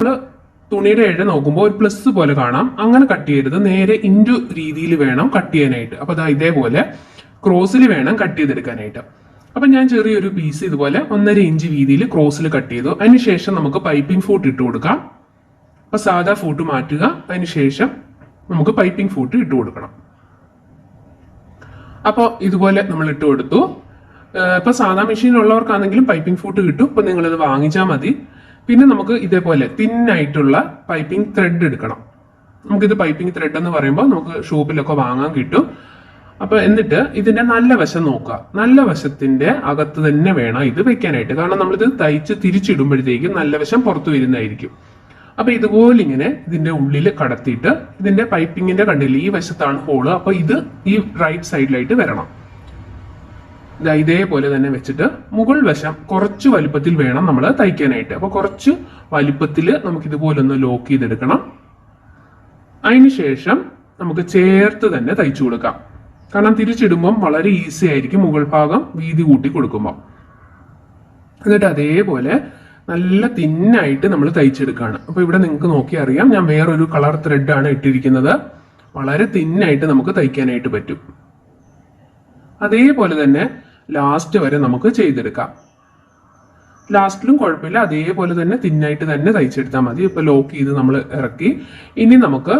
നമ്മൾ തുണിയുടെ ഇഴ നോക്കുമ്പോൾ ഒരു പ്ലസ് പോലെ കാണാം. അങ്ങനെ കട്ട് ചെയ്യരുത്, നേരെ ഇൻറ്റു രീതിയിൽ വേണം കട്ട് ചെയ്യാനായിട്ട്. അപ്പൊ അതാ ഇതേപോലെ ക്രോസിൽ വേണം കട്ട് ചെയ്തെടുക്കാനായിട്ട്. അപ്പൊ ഞാൻ ചെറിയൊരു പീസ് ഇതുപോലെ 1.5 ഇഞ്ച് വീതിയിൽ ക്രോസിൽ കട്ട് ചെയ്തു. അതിനുശേഷം നമുക്ക് പൈപ്പിംഗ് ഫൂട്ട് ഇട്ട് കൊടുക്കാം. അപ്പൊ സാധാ ഫൂട്ട് മാറ്റുക, അതിനുശേഷം നമുക്ക് പൈപ്പിംഗ് ഫൂട്ട് ഇട്ട് കൊടുക്കണം. അപ്പോൾ ഇതുപോലെ നമ്മൾ ഇട്ട് കൊടുത്തു. ഇപ്പൊ സാധാ മെഷീൻ ഉള്ളവർക്കാണെങ്കിലും പൈപ്പിംഗ് ഫൂട്ട് കിട്ടും. ഇപ്പൊ നിങ്ങളിത് വാങ്ങിച്ചാൽ മതി. പിന്നെ നമുക്ക് ഇതേപോലെ തിന്നായിട്ടുള്ള പൈപ്പിംഗ് ത്രെഡ് എടുക്കണം. നമുക്കിത് പൈപ്പിംഗ് ത്രെഡ് എന്ന് പറയുമ്പോൾ നമുക്ക് ഷോപ്പിലൊക്കെ വാങ്ങാൻ കിട്ടും. അപ്പൊ എന്നിട്ട് ഇതിന്റെ നല്ല വശം നോക്കുക. നല്ല വശത്തിന്റെ അകത്ത് തന്നെ വേണം ഇത് വെക്കാനായിട്ട്. കാരണം നമ്മളിത് തയ്ച്ച് തിരിച്ചിടുമ്പോഴത്തേക്കും നല്ല വശം പുറത്തു വരുന്നതായിരിക്കും. അപ്പൊ ഇതുപോലെ ഇങ്ങനെ ഇതിന്റെ ഉള്ളിൽ കടത്തിയിട്ട് ഇതിന്റെ പൈപ്പിങ്ങിന്റെ കണ്ടില്ല, ഈ വശത്താണ് ഹോള്. അപ്പൊ ഇത് ഈ റൈറ്റ് സൈഡിലായിട്ട് വരണം. ഇതേപോലെ തന്നെ വെച്ചിട്ട് മുകൾ വശം കുറച്ച് വലുപ്പത്തിൽ വേണം നമ്മൾ തയ്ക്കാനായിട്ട്. അപ്പൊ കുറച്ച് വലുപ്പത്തിൽ നമുക്ക് ഇതുപോലെ ഒന്ന് ലോക്ക് ചെയ്തെടുക്കണം. അതിനുശേഷം നമുക്ക് ചേർത്ത് തന്നെ തയ്ച്ചു കൊടുക്കാം. കാരണം തിരിച്ചിടുമ്പം വളരെ ഈസി ആയിരിക്കും മുകൾ ഭാഗം വീതി കൂട്ടി കൊടുക്കുമ്പോൾ. എന്നിട്ട് അതേപോലെ നല്ല തിന്നായിട്ട് നമ്മൾ തയ്ച്ചെടുക്കുകയാണ്. അപ്പൊ ഇവിടെ നിങ്ങൾക്ക് നോക്കി അറിയാം, ഞാൻ വേറൊരു കളർ ത്രെഡാണ് ഇട്ടിരിക്കുന്നത്. വളരെ തിന്നായിട്ട് നമുക്ക് തയ്ക്കാനായിട്ട് പറ്റും. അതേപോലെ തന്നെ ലാസ്റ്റ് വരെ നമുക്ക് ചെയ്തെടുക്കാം. ലാസ്റ്റിലും കുഴപ്പമില്ല, അതേപോലെ തന്നെ തിന്നായിട്ട് തന്നെ തയ്ച്ചെടുത്താൽ മതി. ഇപ്പൊ ലോക്ക് ചെയ്ത് നമ്മൾ ഇറക്കി. ഇനി നമുക്ക്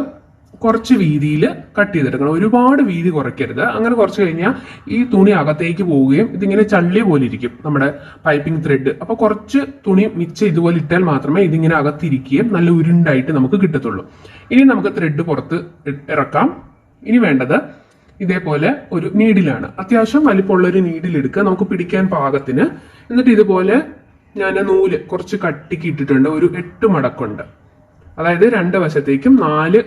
കുറച്ച് വീതിയിൽ കട്ട് ചെയ്തെടുക്കണം. ഒരുപാട് വീതി കുറയ്ക്കരുത്. അങ്ങനെ കുറച്ച് കഴിഞ്ഞാൽ ഈ തുണി അകത്തേക്ക് പോവുകയും ഇതിങ്ങനെ ചള്ളി പോലെ ഇരിക്കും നമ്മുടെ പൈപ്പിംഗ് ത്രെഡ്. അപ്പൊ കുറച്ച് തുണി മിച്ചം ഇതുപോലെ ഇട്ടാൽ മാത്രമേ ഇതിങ്ങനെ അകത്തിരിക്കുകയും നല്ല ഉരുണ്ടായിട്ട് നമുക്ക് കിട്ടത്തുള്ളൂ. ഇനി നമുക്ക് ത്രെഡ് പുറത്ത് ഇറക്കാം. ഇനി വേണ്ടത് ഇതേപോലെ ഒരു നീഡിലാണ്. അത്യാവശ്യം വലിപ്പമുള്ള ഒരു നീഡിൽ എടുക്കുക, നമുക്ക് പിടിക്കാൻ പാകത്തിന്. എന്നിട്ട് ഇതുപോലെ ഞാൻ നൂല് കുറച്ച് കട്ടിക്ക് ഇട്ടിട്ടുണ്ട്. ഒരു 8 മടക്കുണ്ട്. അതായത് 2 വശത്തേക്കും 4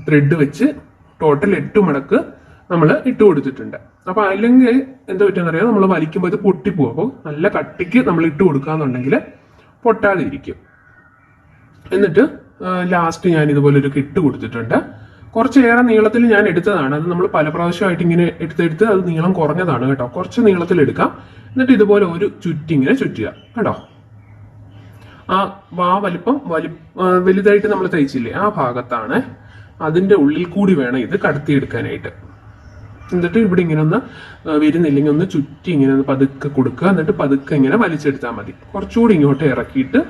ത്രെഡ് വെച്ച് ടോട്ടൽ 8 മടക്ക് നമ്മൾ ഇട്ട് കൊടുത്തിട്ടുണ്ട്. അപ്പൊ അല്ലെങ്കിൽ എന്താ പറ്റുമെന്നറിയാം, നമ്മൾ വലിക്കുമ്പോൾ ഇത് പൊട്ടിപ്പോകും. അപ്പോൾ നല്ല കട്ടിക്ക് നമ്മൾ ഇട്ട് കൊടുക്കാന്നുണ്ടെങ്കിൽ പൊട്ടാതെ ഇരിക്കും. എന്നിട്ട് ലാസ്റ്റ് ഞാൻ ഇതുപോലെ ഒരു കെട്ട് കൊടുത്തിട്ടുണ്ട്. കുറച്ചേറെ നീളത്തിൽ ഞാൻ എടുത്തതാണ്. അത് നമ്മൾ പല പ്രാവശ്യമായിട്ട് ഇങ്ങനെ എടുത്തെടുത്ത് അത് നീളം കുറഞ്ഞതാണ് കേട്ടോ. കുറച്ച് നീളത്തിൽ എടുക്കാം. എന്നിട്ട് ഇതുപോലെ ഒരു ചുറ്റിങ്ങനെ ചുറ്റുക കേട്ടോ. ആ വലിപ്പം വലുതായിട്ട് നമ്മൾ തയ്ച്ചില്ലേ, ആ ഭാഗത്താണ്. അതിന്റെ ഉള്ളിൽ കൂടി വേണം ഇത് കടത്തിയെടുക്കാനായിട്ട്. എന്നിട്ട് ഇവിടെ ഇങ്ങനെ ഒന്ന് വരുന്നില്ലെങ്കിൽ ഒന്ന് ചുറ്റി ഇങ്ങനെ ഒന്ന് പതുക്കെ കൊടുക്കുക. എന്നിട്ട് പതുക്കെ ഇങ്ങനെ വലിച്ചെടുത്താൽ മതി. കുറച്ചുകൂടി ഇങ്ങോട്ട് ഇറക്കിയിട്ട്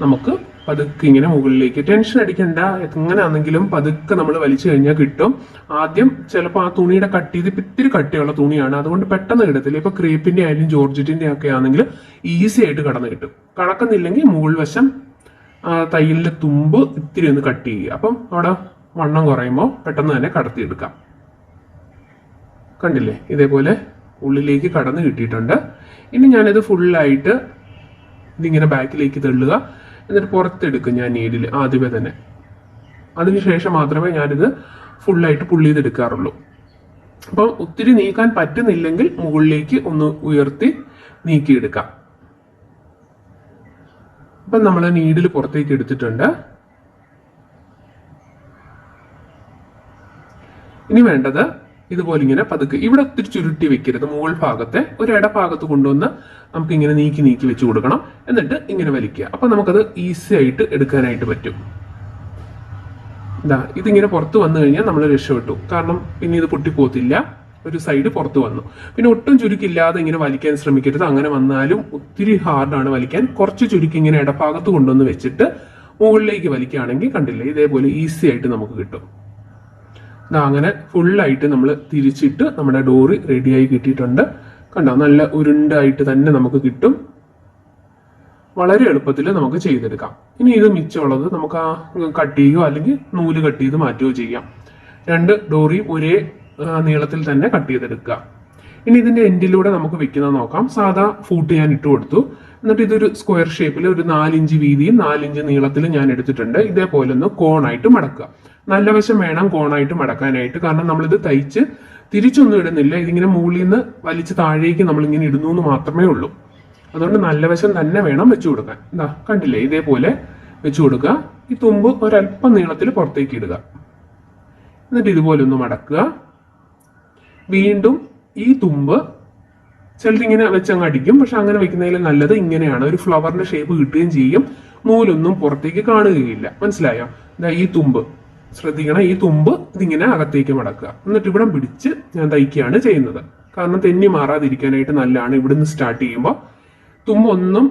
നമുക്ക് പതുക്കെ ഇങ്ങനെ മുകളിലേക്ക്. ടെൻഷൻ അടിക്കണ്ട, എങ്ങനെയാണെങ്കിലും പതുക്കെ നമ്മൾ വലിച്ചു കഴിഞ്ഞാൽ കിട്ടും. ആദ്യം ചിലപ്പോൾ ആ തുണിയുടെ കട്ട് ചെയ്ത് ഇത്തിരി കട്ടിയുള്ള തുണിയാണ്, അതുകൊണ്ട് പെട്ടെന്ന് കിട്ടത്തില്ല. ഇപ്പൊ ക്രേപ്പിന്റെ ആയാലും ജോർജറ്റിന്റെ ഒക്കെ ആണെങ്കിൽ ഈസി ആയിട്ട് കടന്നു കിട്ടും. കടക്കുന്നില്ലെങ്കിൽ മുകൾ വശം തയ്യലിന്റെ തുമ്പ് ഇത്തിരി ഒന്ന് കട്ട് ചെയ്യുക. അപ്പം അവിടെ വണ്ണം കുറയുമ്പോൾ പെട്ടെന്ന് തന്നെ കടത്തിയെടുക്കാം. കണ്ടില്ലേ, ഇതേപോലെ ഉള്ളിലേക്ക് കടന്ന് കിട്ടിയിട്ടുണ്ട്. ഇനി ഞാനിത് ഫുള്ളായിട്ട് ഇതിങ്ങനെ ബാക്കിലേക്ക് തള്ളുക. എന്നിട്ട് പുറത്തെടുക്കും ഞാൻ നീഡിൽ ആദ്യമേ തന്നെ. അതിനുശേഷം മാത്രമേ ഞാനിത് ഫുള്ളായിട്ട് പുള്ളി ചെയ്തെടുക്കാറുള്ളൂ. അപ്പം ഒത്തിരി നീക്കാൻ പറ്റുന്നില്ലെങ്കിൽ മുകളിലേക്ക് ഒന്ന് ഉയർത്തി നീക്കിയെടുക്കാം. അപ്പം നമ്മൾ നീഡിൽ പുറത്തേക്ക് എടുത്തിട്ടുണ്ട്. ഇനി വേണ്ടത് ഇതുപോലെ ഇങ്ങനെ പതുക്കെ ഇവിടെ ഒത്തിരി ചുരുട്ടി വെക്കരുത്. മുകൾ ഭാഗത്തെ ഒരു ഇടഭാഗത്ത് കൊണ്ടുവന്ന് നമുക്ക് ഇങ്ങനെ നീക്കി വെച്ച് കൊടുക്കണം. എന്നിട്ട് ഇങ്ങനെ വലിക്കുക. അപ്പൊ നമുക്കത് ഈസി ആയിട്ട് എടുക്കാനായിട്ട് പറ്റും. ഇതിങ്ങനെ പുറത്ത് വന്നു കഴിഞ്ഞാൽ നമ്മൾ രക്ഷപ്പെട്ടു. കാരണം പിന്നെ ഇത് പൊട്ടിപ്പോത്തില്ല. ഒരു സൈഡ് പുറത്ത് വന്നു. പിന്നെ ഒട്ടും ചുരുക്കില്ലാതെ ഇങ്ങനെ വലിക്കാൻ ശ്രമിക്കരുത്. അങ്ങനെ വന്നാലും ഒത്തിരി ഹാർഡാണ് വലിക്കാൻ. കുറച്ച് ചുരുക്കി ഇങ്ങനെ ഇടഭാഗത്ത് കൊണ്ടുവന്ന് വെച്ചിട്ട് മുകളിലേക്ക് വലിക്കുകയാണെങ്കിൽ കണ്ടില്ലേ, ഇതേപോലെ ഈസി ആയിട്ട് നമുക്ക് കിട്ടും. അങ്ങനെ ഫുള്ളായിട്ട് നമ്മൾ തിരിച്ചിട്ട് നമ്മുടെ ഡോറി റെഡിയായി കിട്ടിയിട്ടുണ്ട്. കണ്ടോ, നല്ല ഉരുണ്ടായിട്ട് തന്നെ നമുക്ക് കിട്ടും. വളരെ എളുപ്പത്തിൽ നമുക്ക് ചെയ്തെടുക്കാം. ഇനി ഇത് മിച്ചമുള്ളത് നമുക്ക് ആ കട്ട് ചെയ്യുകയോ അല്ലെങ്കിൽ നൂല് കട്ട് ചെയ്ത് മാറ്റുകയോ ചെയ്യാം. 2 ഡോറിയും ഒരേ നീളത്തിൽ തന്നെ കട്ട് ചെയ്തെടുക്കുക. ഇനി ഇതിന്റെ എൻഡിലൂടെ നമുക്ക് വെക്കുന്നത് നോക്കാം. സാധാ ഫൂട്ട് ഞാൻ ഇട്ട് കൊടുത്തു. എന്നിട്ട് ഇതൊരു സ്ക്വയർ ഷേപ്പിൽ ഒരു 4 ഇഞ്ച് വീതിയും 4 ഇഞ്ച് നീളത്തിലും ഞാൻ എടുത്തിട്ടുണ്ട്. ഇതേപോലെ ഒന്ന് കോണായിട്ട് മടക്കുക. നല്ല വശം വേണം കോണായിട്ട് മടക്കാനായിട്ട്. കാരണം നമ്മളിത് തയ്ച്ച് തിരിച്ചൊന്നും ഇടുന്നില്ല. ഇതിങ്ങനെ മുകളിൽ നിന്ന് വലിച്ച് താഴേക്ക് നമ്മളിങ്ങനെ ഇടുന്നു എന്ന് മാത്രമേ ഉള്ളൂ. അതുകൊണ്ട് നല്ല വശം തന്നെ വേണം വെച്ചു കൊടുക്കാൻ. കണ്ടില്ലേ, ഇതേപോലെ വെച്ചു കൊടുക്കുക. ഈ തുമ്പ് ഒരല്പം നീളത്തിൽ പുറത്തേക്ക് ഇടുക. എന്നിട്ട് ഇതുപോലെ ഒന്ന് മടക്കുക. വീണ്ടും ഈ തുമ്പ് ചിലതിങ്ങനെ വെച്ചങ്ങ് അടിക്കും. പക്ഷെ അങ്ങനെ വെക്കുന്നതിൽ നല്ലത് ഇങ്ങനെയാണ്. ഒരു ഫ്ലവറിന്റെ ഷേപ്പ് കിട്ടുകയും ചെയ്യും. നൂലൊന്നും പുറത്തേക്ക് കാണുകയില്ല. മനസ്സിലായോ? ഈ തുമ്പ് ശ്രദ്ധിക്കണം, ഈ തുമ്പ് ഇതിങ്ങനെ അകത്തേക്ക് മടക്കുക, എന്നിട്ട് ഇവിടെ പിടിച്ച് ഞാൻ തയ്ക്കുകയാണ് ചെയ്യുന്നത്. കാരണം തെന്നി മാറാതിരിക്കാനായിട്ട് നല്ലതാണ്. ഇവിടുന്ന് സ്റ്റാർട്ട് ചെയ്യുമ്പോൾ തുമ്പൊന്നും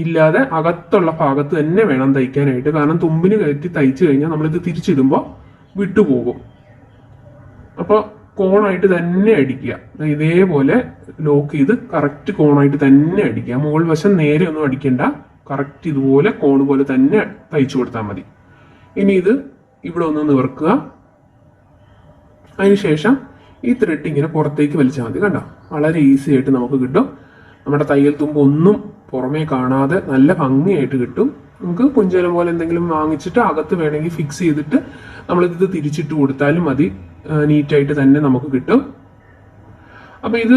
ഇല്ലാതെ അകത്തുള്ള ഭാഗത്ത് തന്നെ വേണം തയ്ക്കാനായിട്ട്. കാരണം തുമ്പിന് കയറ്റി തയ്ച്ചു കഴിഞ്ഞാൽ നമ്മളിത് തിരിച്ചിടുമ്പോൾ വിട്ടുപോകും. അപ്പോൾ കോണായിട്ട് തന്നെ അടിക്കുക. ഇതേപോലെ ലോക്ക് ചെയ്ത് കറക്റ്റ് കോണായിട്ട് തന്നെ അടിക്കുക. മുകൾ വശം നേരെ ഒന്നും അടിക്കണ്ട, കറക്റ്റ് ഇതുപോലെ കോണ് പോലെ തന്നെ തയ്ച്ചു കൊടുത്താൽ മതി. ഇനി ഇത് ഇവിടെ ഒന്ന് നിവർക്കുക. അതിനുശേഷം ഈ ത്രെഡ് ഇങ്ങനെ പുറത്തേക്ക് വലിച്ചാൽ മതി. കണ്ടോ, വളരെ ഈസി ആയിട്ട് നമുക്ക് കിട്ടും. നമ്മുടെ തയ്യൽ തുമ്പ് ഒന്നും പുറമേ കാണാതെ നല്ല ഭംഗിയായിട്ട് കിട്ടും. നമുക്ക് കുഞ്ചേലം പോലെ എന്തെങ്കിലും വാങ്ങിച്ചിട്ട് അകത്ത് വേണമെങ്കിൽ ഫിക്സ് ചെയ്തിട്ട് നമ്മളിത് തിരിച്ചിട്ട് കൊടുത്താലും മതി, നീറ്റായിട്ട് തന്നെ നമുക്ക് കിട്ടും. അപ്പൊ ഇത്